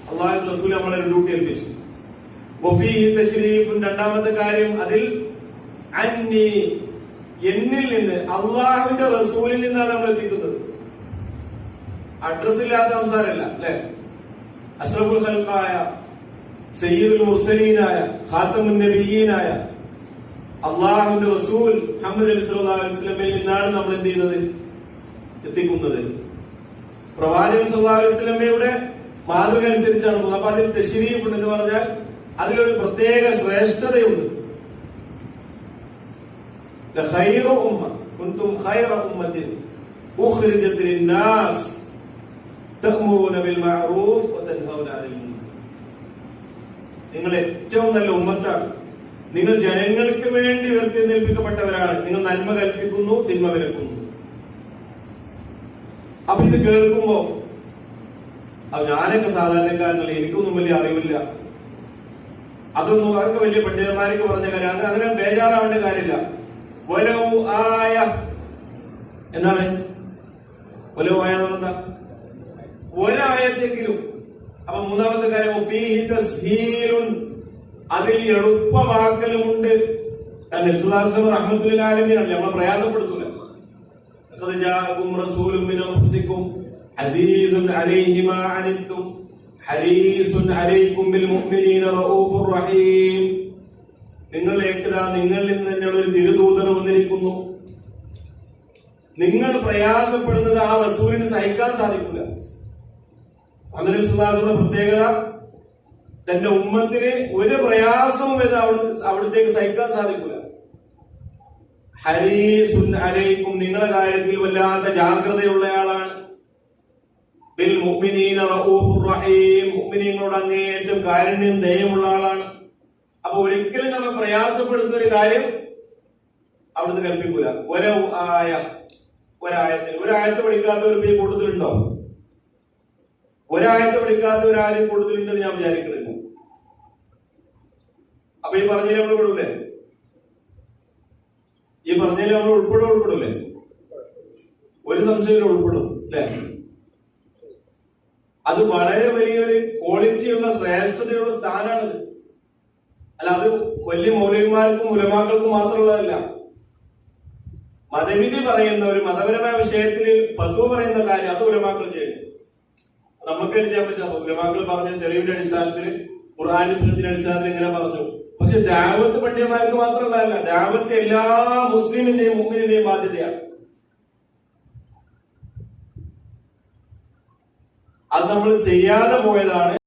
അള്ളാഹു റസൂൽ നമ്മളെ ഡ്യൂട്ടി ഏൽപ്പിച്ചു. രണ്ടാമത്തെ കാര്യം അതിൽ അന്നി, എന്നിൽ നിന്ന്, അള്ളാഹുവിന്റെ റസൂലിൽ നിന്നാണ് നമ്മൾ എത്തിക്കുന്നത്. അഡ്രസ് ഇല്ലാത്ത സംസാരമല്ല അല്ലെ. അഷ്റഫുൽ ഖൽഖായ സയ്യിദുൽ മുർസലീനായ ഖാതമുൻ നബിയ്യീനായ അള്ളാഹുവിന്റെ റസൂൽ മുഹമ്മദ് നബി സല്ലല്ലാഹു അലൈഹി വസല്ലമയിൽ നിന്നാണ് നമ്മൾ എന്ത് ചെയ്യുന്നത്, എത്തിക്കുന്നത്. പ്രവാചകൻ സല്ലല്ലാഹു അലൈഹി വസല്ലമയുടെ മാതൃക അനുസരിച്ചാണ്. അപ്പൊ അതിൽ തശ്രീഫ് എന്ന് പറഞ്ഞാൽ അതിലൊരു പ്രത്യേക ശ്രേഷ്ഠതയുണ്ട്. ഖൈറു ഉമ്മ കുൻതും ഖൈറ ഉമ്മത്തിൻ ഉഖ്രിജത് ലിന്നാസ് തഅ്മുറൂന ബിൽ മഅറൂഫ് വതൻഹൗന അനിൽ മുൻകർ. നിങ്ങൾ ഏറ്റവും നല്ല ഉമ്മത്താണ്. നിങ്ങൾ ജനങ്ങൾക്ക് വേണ്ടി ഉയർത്തെഴുന്നേൽപ്പിക്കപ്പെട്ടവരാണ്. നിങ്ങൾ നന്മ കൽപ്പിക്കുന്നു, തിന്മ വിലക്കുന്നു. അപ്പൊ ഇത് കേൾക്കുമ്പോ ഞാനൊക്കെ സാധാരണക്കാരനല്ല, എനിക്കൊന്നും വലിയ അറിവില്ല, അതൊക്കെ വലിയ പണ്ഡിതന്മാരൊക്കെ പറഞ്ഞ കാര്യമാണ്, അങ്ങനെ ബേജാറാവേണ്ട കാര്യമില്ല. വലവു ആയ എന്താണ് വലവു ആയ എന്താ, ഒരായത്തെങ്കിലും. അപ്പൊ മൂന്നാമത്തെ കാര്യം ഫീഹി തസ്ഹീലുൻ, അതിൽ എളുപ്പമാക്കലുമുണ്ട്. കാരണം റഹ്മത്തുൽ ആലമീനാണ്, നമ്മളെ പ്രയാസപ്പെടുത്തൂല. ഖദ് ജാഅകും റസൂലുൻ മിൻ അൻഫുസികും അസീസുൻ അലൈഹി മാ അനിത്തും ഹരീസുൻ അലൈക്കും ബിൽ മുഅ്മിനീന റഊഫുർ റഹീം. നിങ്ങളിൽ നിന്ന് തന്നെയുള്ള ഒരു തിരുദൂതർ വന്നിരിക്കുന്നു. നിങ്ങൾ പ്രയാസപ്പെടുന്നത് ആ റസൂലിന് സഹിക്കാൻ സാധിക്കില്ല. അങ്ങനെ സുല്ലാസുള്ള പ്രത്യേകത, തന്റെ ഉമ്മത്തിന് ഒരു പ്രയാസവും അവിടത്തേക്ക് സഹിക്കാൻ സാധിക്കില്ല. ഹരീസുൻ അലൈക്കും, നിങ്ങളുടെ കാര്യത്തിൽ വല്ലാത്ത ജാഗ്രതയുള്ളയാളാണ്. ബിൽ മുഅ്മിനീന റഊഫുർ റഹീം, മുഅ്മിനീങ്ങളോട് അങ്ങേയറ്റം കാരുണ്യം ദയമുള്ള ആളാണ്. അപ്പൊ ഒരിക്കലും നമ്മൾ പ്രയാസപ്പെടുന്ന ഒരു കാര്യം അവിടുന്ന് കൽപ്പിക്കൂല. ഒരായത്ത് പഠിക്കാത്തവർ ഈ കൂട്ടത്തിലുണ്ടോ? ഒരായത്ത് പഠിക്കാത്തവരാരും കൂടുതലുണ്ടെന്ന് ഞാൻ വിചാരിക്കുന്നില്ല. അപ്പൊ ഈ പറഞ്ഞതിൽ നമ്മൾ പെടൂലേ? ഈ പറഞ്ഞതിൽ നമ്മൾ ഉൾപ്പെടൂലേ? ഒരു സംശയത്തിൽ ഉൾപ്പെടും അല്ലെ? അത് വളരെ വലിയൊരു ക്വാളിറ്റിയുള്ള ശ്രേഷ്ഠതയുള്ള സ്ഥാനാണിത്. അല്ല, അത് വലിയ മൗലവിമാർക്കും ഉലമാക്കൾക്കും മാത്രമുള്ളതല്ല. മതവിധി പറയുന്ന ഒരു മതപരമായ വിഷയത്തിൽ ഫത്വ പറയുന്ന കാര്യം അത് ഉലമാക്കൾ ചെയ്യും. നമുക്ക് ചെയ്യാൻ പറ്റാം. ഉലമാക്കൾ പറഞ്ഞ തെളിവിന്റെ അടിസ്ഥാനത്തിൽ, ഖുർആന്റെ സുന്നത്തിന്റെ അടിസ്ഥാനത്തിൽ ഇങ്ങനെ പറഞ്ഞു. പക്ഷെ ദഅവത്ത് പണ്ഡിതന്മാർക്ക് മാത്രമല്ല, ദഅവത്ത് എല്ലാ മുസ്ലിമിന്റെയും മുഅ്മിനിന്റെയും ബാധ്യതയാണ്. അത് നമ്മൾ ചെയ്യാതെ പോയതാണ്.